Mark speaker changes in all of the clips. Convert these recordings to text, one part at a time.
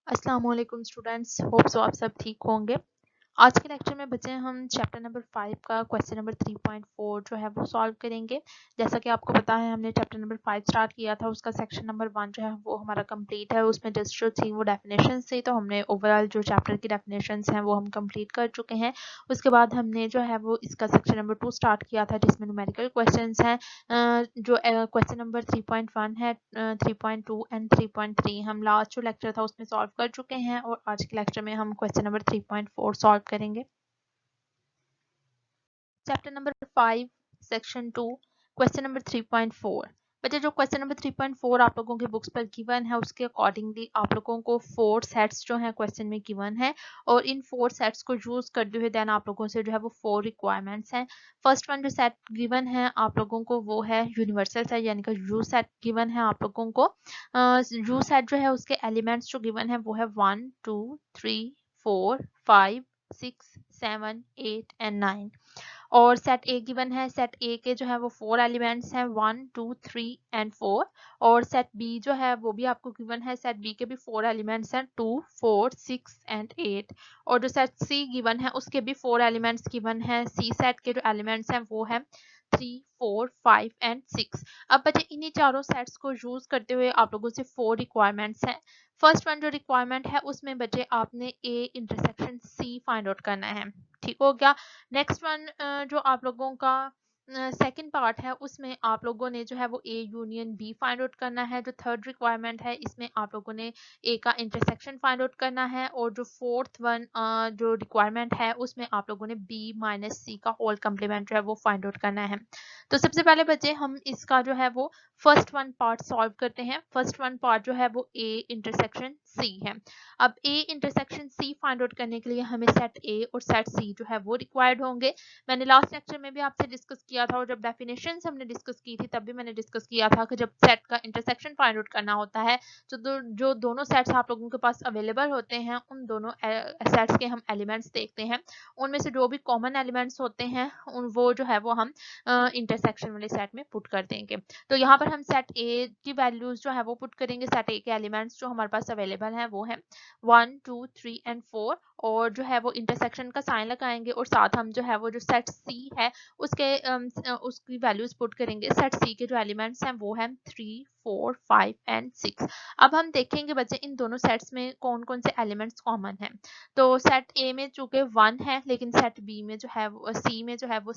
Speaker 1: अस्सलाम वालेकुम students, hope so आप सब ठीक होंगे। आज के लेक्चर में बच्चे हम चैप्टर नंबर 5 का क्वेश्चन नंबर 3.4 जो है वो सॉल्व करेंगे। जैसा कि आपको पता है हमने चैप्टर नंबर 5 स्टार्ट किया था, उसका सेक्शन नंबर 1 जो है वो हमारा कंप्लीट है। उसमें जस्ट जो थी वो डेफिनेशंस थी, तो हमने ओवरऑल जो चैप्टर की डेफिनेशंस हैं वो हम कंप्लीट कर चुके हैं। उसके बाद हमने जो है वो इसका सेक्शन नंबर 2 स्टार्ट किया था, जिसमें न्यूमेरिकल क्वेश्चंस हैं। जो क्वेश्चन नंबर 3.1 है, 3.2 एंड 3.3 हम लास्ट जो लेक्चर था उसमें सॉल्व कर चुके हैं, और आज के लेक्चर में हम क्वेश्चन नंबर 3.4 सॉल्व करेंगे। Chapter number 5 section 2 question number 3.4। बच्चे जो क्वेश्चन नंबर 3.4 आप लोगों के बुक्स पर गिवन है, उसके अकॉर्डिंगली आप लोगों को 4 सेट्स जो है क्वेश्चन में गिवन है, और इन 4 सेट्स को यूज करते हुए देन आप लोगों से जो है वो 4 रिक्वायरमेंट्स हैं। फर्स्ट वन जो सेट गिवन है आप लोगों को वो है यूनिवर्सल सेट, यानी कि यू सेट गिवन है आप लोगों को। यू सेट जो है उसके एलिमेंट्स जो गिवन है वो है 1 2 3 4 5 6 7 8 एंड 9। और सेट ए गिवन है, सेट ए के जो है वो 4 एलिमेंट्स हैं 1 2 3 एंड 4। और सेट बी जो है वो भी आपको गिवन है, सेट बी के भी 4 एलिमेंट्स हैं 2 4 6 एंड 8। और जो सेट सी गिवन है उसके भी 4 एलिमेंट्स गिवन है। सी सेट के जो एलिमेंट्स हैं वो है 3 4 5 एंड 6। अब बच्चे इन्हीं चारों सेट्स को यूज करते हुए आप लोगों से 4 रिक्वायरमेंट्स हैं। फर्स्ट वन जो रिक्वायरमेंट है उसमें बच्चे आपने A intersection C find out करना है, ठीक हो गया। नेक्स्ट वन जो आप लोगों का सेकंड पार्ट है उसमें आप लोगों ने जो है वो A union B find out करना है। जो थर्ड रिक्वायरमेंट है इसमें आप लोगों ने ए का इंटरसेक्शन फाइंड आउट करना है। और जो फोर्थ वन जो रिक्वायरमेंट है उसमें आप लोगों ने बी माइनस सी का होल कम्प्लीमेंट जो है वो फाइंड आउट करना है। तो सबसे पहले बच्चे हम इसका जो है वो फर्स्ट वन पार्ट सॉल्व करते हैं। फर्स्ट वन पार्ट जो है वो ए इंटरसेक्शन सी है। अब A intersection C find out करने के लिए हमें सेट ए और सेट सी जो है वो रिक्वायर्ड होंगे। मैंने लास्ट लेक्चर में भी आपसे डिस्कस किया था, और जब डेफिनेशंस हमने डिस्कस की थी तब भी मैंने डिस्कस किया था कि जब सेट का इंटरसेक्शन फाइंड आउट करना होता है तो जो दोनों सेट्स आप लोगों के पास अवेलेबल होते हैं उन दोनों सेट्स के हम एलिमेंट्स देखते हैं। उनमें से जो भी कॉमन एलिमेंट्स होते हैं उन वो जो है वो हम इंटरसेक्शन वाले सेट में पुट कर देंगे। तो यहाँ पर हम सेट ए की वैल्यूज जो है वो पुट करेंगे। सेट ए के एलिमेंट्स जो हमारे पास अवेलेबल हैं वो है 1 2 3 एंड 4, और जो है वो इंटरसेक्शन का साइन लगाएंगे, और साथ हम जो है वो जो सेट सी है उसके उसकी वैल्यूज पुट करेंगे। सेट सी के जो एलिमेंट्स हैं वो हैं 3 4 5 एंड 6। अब हम देखेंगे बच्चे इन दोनों सेट्स में कौन कौन से एलिमेंट्स कॉमन हैं। तो सेट ए में चूंकि 1 है, लेकिन सेट बी में जो है सी में जो है वो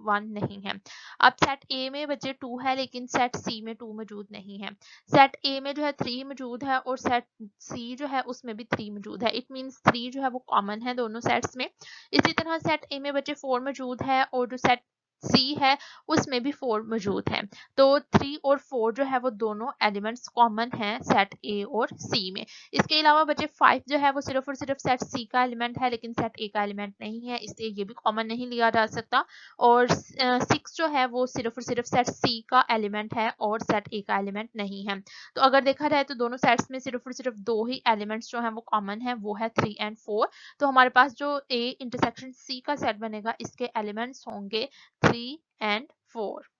Speaker 1: 1 नहीं है। अब सेट ए में बच्चे 2 है, लेकिन सेट सी में 2 मौजूद नहीं है। सेट ए में जो है 3 मौजूद है, और सेट सी जो है उसमें भी 3 मौजूद है। इट मींस 3 जो है वो कॉमन है दोनों सेट्स में। इसी तरह सेट ए में बच्चे 4 मौजूद है, और जो सेट सी है उसमें भी 4 मौजूद है। तो 3 और 4 जो है वो दोनों एलिमेंट्स कॉमन हैं सेट ए और सी में। इसके अलावा बच्चे 5 जो है वो सिर्फ और सिर्फ सेट सी का एलिमेंट है, लेकिन सेट ए का एलिमेंट नहीं है, इसलिए ये भी कॉमन नहीं लिया जा सकता। और 6 जो है वो सिर्फ और सिर्फ सेट सी का एलिमेंट है और सेट ए का एलिमेंट नहीं है। तो अगर देखा जाए तो दोनों सेट्स में सिर्फ और सिर्फ 2 ही एलिमेंट्स जो हैं वो कॉमन है, वो है 3 एंड 4। तो हमारे पास जो ए इंटरसेक्शन सी का सेट बनेगा इसके एलिमेंट्स होंगे 3 एंड 4।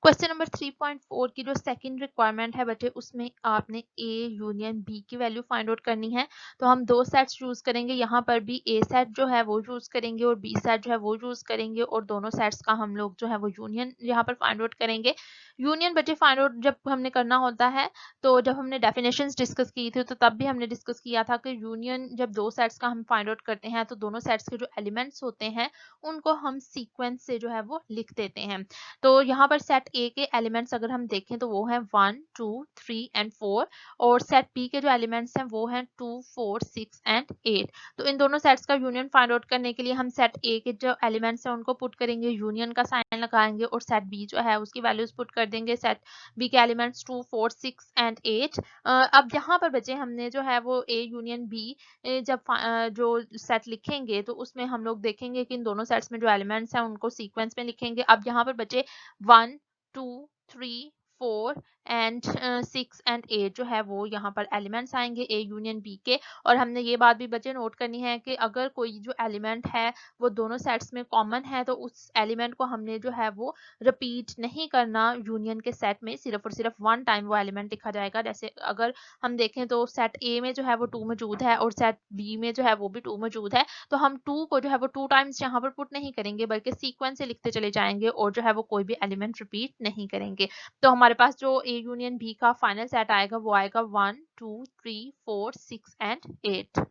Speaker 1: क्वेश्चन नंबर 3.4 की जो सेकंड रिक्वायरमेंट है बच्चे उसमें आपने ए यूनियन बी की वैल्यू फाइंड आउट करनी है। तो हम दो सेट्स यूज करेंगे, यहाँ पर भी ए सेट जो है वो यूज करेंगे और बी सेट जो है वो यूज करेंगे, और दोनों सेट्स का हम लोग जो है वो यूनियन यहाँ पर फाइंड आउट करेंगे। यूनियन बच्चे फाइंड आउट जब हमने करना होता है, तो जब हमने डेफिनेशंस डिस्कस की थी तो तब भी हमने डिस्कस किया था कि यूनियन जब दो सेट्स का हम फाइंड आउट करते हैं तो दोनों सेट्स के जो एलिमेंट्स होते हैं उनको हम सीक्वेंस से जो है वो लिख देते हैं। तो यहाँ पर सेट ए के एलिमेंट्स अगर हम देखें तो वो है 1 2 3 एंड 4, और सेट बी के जो एलिमेंट्स हैं वो हैं 2 4 6 एंड 8। तो इन दोनों सेट्स का यूनियन फाइंड आउट करने के लिए हम सेट ए के जो एलिमेंट्स हैं उनको पुट करेंगे, यूनियन का साइन लगाएंगे, और सेट बी जो है उसकी वैल्यूज पुट कर देंगे। सेट बी के एलिमेंट्स 2 4 6 एंड 8। अब यहाँ पर बचे हमने जो है वो ए यूनियन बी जब जो सेट लिखेंगे तो उसमें हम लोग देखेंगे कि इन दोनों सेट्स में जो एलिमेंट्स हैं उनको सीक्वेंस में लिखेंगे। अब यहाँ पर बचे 1 2 3 4 एंड 6 एंड 8 जो है वो यहाँ पर एलिमेंट्स आएंगे A यूनियन B के। और हमने ये बात भी बच्चे नोट करनी है कि अगर कोई जो एलिमेंट है वो दोनों सेट्स में कॉमन है तो उस एलिमेंट को हमने जो है वो रिपीट नहीं करना यूनियन के सेट में, सिर्फ और सिर्फ वन टाइम वो एलिमेंट लिखा जाएगा। जैसे अगर हम देखें तो सेट A में जो है वो 2 मौजूद है और सेट B में जो है वो भी 2 मौजूद है, तो हम 2 को जो है वो 2 टाइम्स यहाँ पर पुट नहीं करेंगे बल्कि सीक्वेंस से लिखते चले जाएंगे और जो है वो कोई भी एलिमेंट रिपीट नहीं करेंगे। तो हमारे पास जो A यूनियन B का फाइनल सेट आएगा वो आएगा 1 2 3 4 6 एंड 8।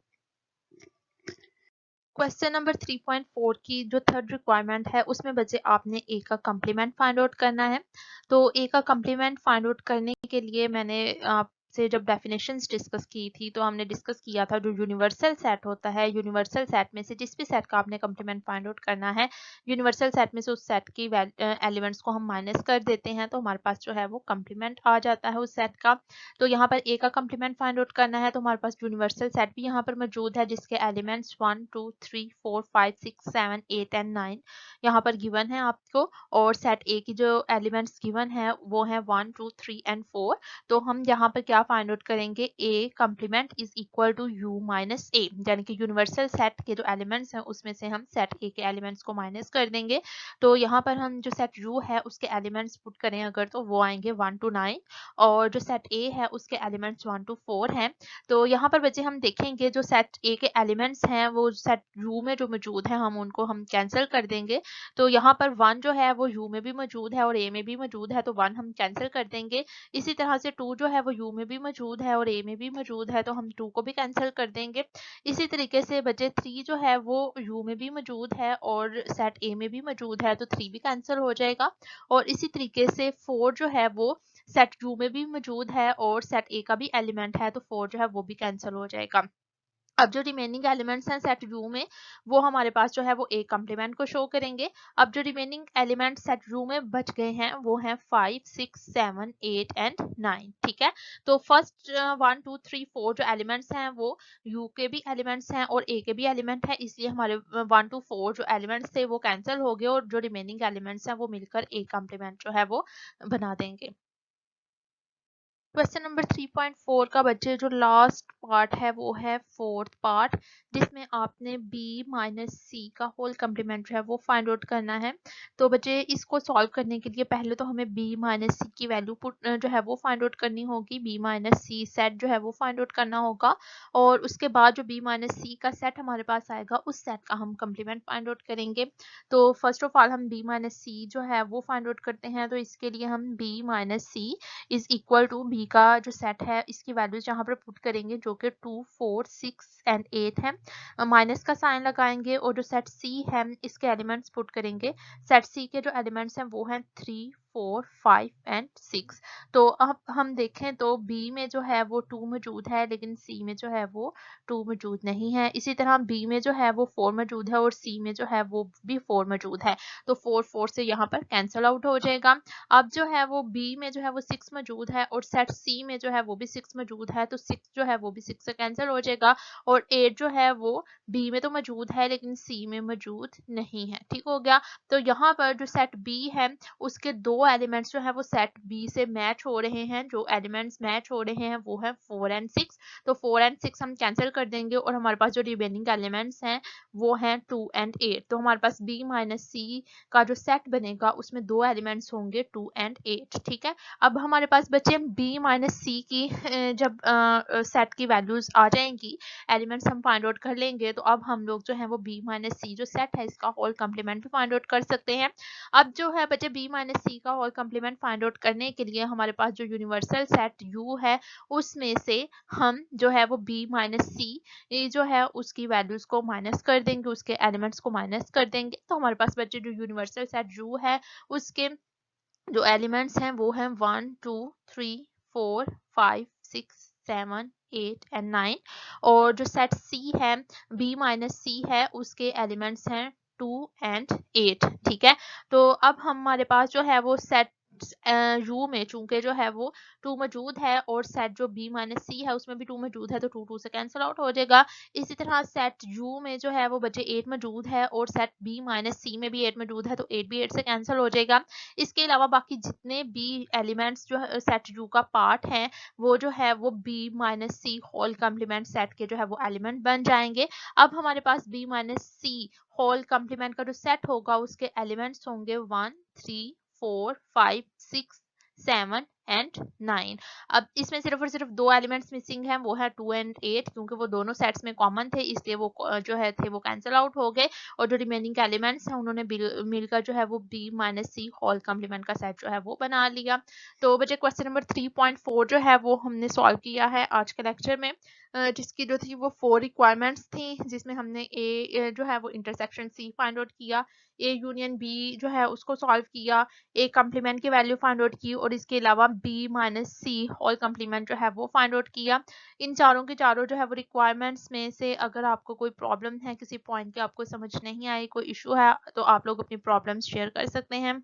Speaker 1: क्वेश्चन नंबर 3.4 की जो थर्ड रिक्वायरमेंट है उसमें बच्चे आपने A का कम्प्लीमेंट फाइंड आउट करना है। तो A का कम्प्लीमेंट फाइंड आउट करने के लिए मैंने आपसे जब डेफिनेशंस डिस्कस की थी तो हमने डिस्कस किया था जो यूनिवर्सल सेट होता है, यूनिवर्सल सेट में से जिस भी सेट का आपने कम्प्लीमेंट फाइंड आउट करना है, यूनिवर्सल सेट में से उस सेट की एलिमेंट्स को हम माइनस कर देते हैं तो हमारे पास जो है वो कम्प्लीमेंट आ जाता है उस सेट का। तो यहाँ पर A का कम्प्लीमेंट फाइंड आउट करना है तो हमारे पास यूनिवर्सल सेट भी यहाँ पर मौजूद है जिसके एलिमेंट्स 1 2 3 4 5 6 7 8 एंड 9 यहाँ पर गिवन है आपको। और सेट A की जो एलिमेंट्स गिवन है वो है 1 2 3 एंड 4। तो हम यहाँ पर क्या फाइंड आउट करेंगे, A complement is equal to U minus A, यानी कि यूनिवर्सल सेट के जो एलिमेंट्स हैं उसमें से हम सेट A के एलिमेंट्स को माइनस कर देंगे। तो यहाँ पर हम जो सेट U है उसके एलिमेंट्स पुट करें अगर तो वो आएंगे 1 to 9 और जो सेट A है उसके एलिमेंट्स 1 to 4 हैं। तो यहाँ पर बच्चे हम देखेंगे जो सेट A के एलिमेंट्स हैं वो सेट U में जो मौजूद है हम उनको हम कैंसिल कर देंगे। तो यहाँ पर 1 जो है वो U में भी मौजूद है और A में भी मौजूद है तो 1 हम कैंसिल कर देंगे। इसी तरह से 2 जो है वो U में भी मौजूद है और A में भी मौजूद है तो हम 2 को भी कैंसिल कर देंगे। इसी तरीके से बच्चे 3 जो है वो U में भी मौजूद है और सेट A में भी मौजूद है तो 3 भी कैंसिल हो जाएगा। और इसी तरीके से 4 जो है वो सेट U में भी मौजूद है और सेट A का भी एलिमेंट है तो 4 जो है वो भी कैंसिल हो जाएगा। अब जो रिमेनिंग एलिमेंट्स हैं सेट U में वो हमारे पास जो है वो A कम्प्लीमेंट को शो करेंगे। अब जो रिमेनिंग एलिमेंट्स सेट U में बच गए हैं वो हैं 5 6 7 8 एंड 9। ठीक है, तो फर्स्ट 1 2 3 4 जो एलिमेंट्स हैं वो U के भी एलिमेंट्स हैं और A के भी एलिमेंट है, इसलिए हमारे 1 to 4 जो एलिमेंट्स थे वो कैंसिल हो गए और जो रिमेनिंग एलिमेंट्स हैं वो मिलकर A कम्प्लीमेंट जो है वो बना देंगे। क्वेश्चन नंबर 3.4 का बच्चे जो लास्ट पार्ट है वो है फोर्थ पार्ट जिसमें आपने b माइनस सी का होल कम्प्लीमेंट जो है वो फाइंड आउट करना है। तो बच्चे इसको सॉल्व करने के लिए पहले तो हमें b माइनस सी की वैल्यू जो है वो फाइंड आउट करनी होगी, b माइनस सी सेट जो है वो फाइंड आउट करना होगा और उसके बाद जो b माइनस सी का सेट हमारे पास आएगा उस सेट का हम कम्प्लीमेंट फाइंड आउट करेंगे। तो फर्स्ट ऑफ ऑल हम b माइनस सी जो है वो फाइंड आउट करते हैं। तो इसके लिए हम b minus C is equal to b का जो सेट है इसकी वैल्यूज यहाँ पर पुट करेंगे जो कि 2 4 6 एंड 8 है। माइनस का साइन लगाएंगे और जो सेट c है इसके एलिमेंट्स पुट करेंगे। सेट c के जो एलिमेंट्स हैं वो हैं 3 4 5 एंड 6। तो अब हम देखें तो b में जो है वो 2 मौजूद है लेकिन c में जो है वो 2 मौजूद नहीं है। इसी तरह b में जो है वो 4 मौजूद है और c में जो है वो भी 4 मौजूद है तो 4 4 से यहाँ पर कैंसिल आउट हो जाएगा। अब जो है वो b में जो है वो 6 मौजूद है और सेट c में जो है वो भी 6 मौजूद है तो 6 जो है वो भी 6 से कैंसिल हो जाएगा। और 8 जो है वो b में तो मौजूद है लेकिन c में मौजूद नहीं है। ठीक हो गया, तो यहाँ पर जो सेट b है उसके दो एलिमेंट्स जो है वो सेट b से मैच हो रहे हैं। जो एलिमेंट्स मैच हो रहे हैं वो है 4 एंड 6। तो 4 एंड 6 हम कैंसिल कर देंगे और हमारे पास जो रिमेनिंग एलिमेंट्स हैं वो हैं 2 एंड 8। तो हमारे पास b माइनस सी का जो सेट बनेगा उसमें दो एलिमेंट्स होंगे 2 एंड 8। ठीक है, अब हमारे पास बचे b माइनस सी की जब सेट की वैल्यूज आ जाएंगी, एलिमेंट्स हम फाइंड आउट कर लेंगे तो अब हम लोग जो है वो b माइनस सी जो सेट है इसका होल कम्प्लीमेंट भी फाइंड आउट कर सकते हैं। अब जो है बचे b माइनस सी का होल कम्प्लीमेंट फाइंड आउट करने के लिए हमारे पास जो यूनिवर्सल सेट u है उसमें से हम जो है वो b माइनस सी जो है उसकी वैल्यूज को माइनस कर देंगे, उसके एलिमेंट्स को माइनस कर देंगे। तो हमारे पास बचे जो यूनिवर्सल सेट u है उसके जो एलिमेंट्स हैं वो हैं 1 2 3 4 5 6 7 8 एंड 9 और जो सेट c है b माइनस सी है उसके एलिमेंट्स हैं 2 एंड 8। ठीक है, तो अब हमारे पास जो है वो सेट यू में चूंकि जो है वो 2 मौजूद है और सेट जो b माइनस सी है उसमें भी 2 मौजूद है तो 2 2 से कैंसिल आउट हो जाएगा। इसी तरह सेट यू में जो है वो बचे 8 मौजूद है और सेट b माइनस सी में भी 8 मौजूद है तो 8 भी 8 से कैंसिल हो जाएगा। इसके अलावा बाकी जितने भी एलिमेंट्स जो सेट यू का पार्ट हैं वो जो है वो b माइनस सी होल कम्प्लीमेंट सेट के जो है वो एलिमेंट बन जाएंगे। अब हमारे पास b माइनस सी होल कम्प्लीमेंट का जो सेट होगा उसके एलिमेंट्स होंगे 1 3 4 5 6 7 एंड 9। अब इसमें सिर्फ और सिर्फ दो एलिमेंट्स मिसिंग हैं, वो है 2 एंड 8, क्योंकि वो दोनों सेट्स में कॉमन थे इसलिए वो जो है थे वो कैंसिल आउट हो गए और जो रिमेनिंग एलिमेंट्स हैं उन्होंने मिलकर जो है वो b माइनस सी होल कम्प्लीमेंट का सेट जो है वो बना लिया। तो बच्चे क्वेश्चन नंबर 3.4 जो है वो हमने सॉल्व किया है आज के लेक्चर में, जिसकी जो थी वो 4 रिक्वायरमेंट्स थी, जिसमें हमने ए जो है वो इंटरसेक्शन सी फाइंड आउट किया, ए यूनियन बी जो है उसको सॉल्व किया, ए कम्प्लीमेंट की वैल्यू फाइंड आउट की और इसके अलावा बी माइनस सी होल कम्प्लीमेंट जो है वो फाइंड आउट किया। इन चारों के चारों जो है वो रिक्वायरमेंट्स में से अगर आपको कोई प्रॉब्लम है, किसी पॉइंट के आपको समझ नहीं आई, कोई इशू है, तो आप लोग अपनी प्रॉब्लम्स शेयर कर सकते हैं।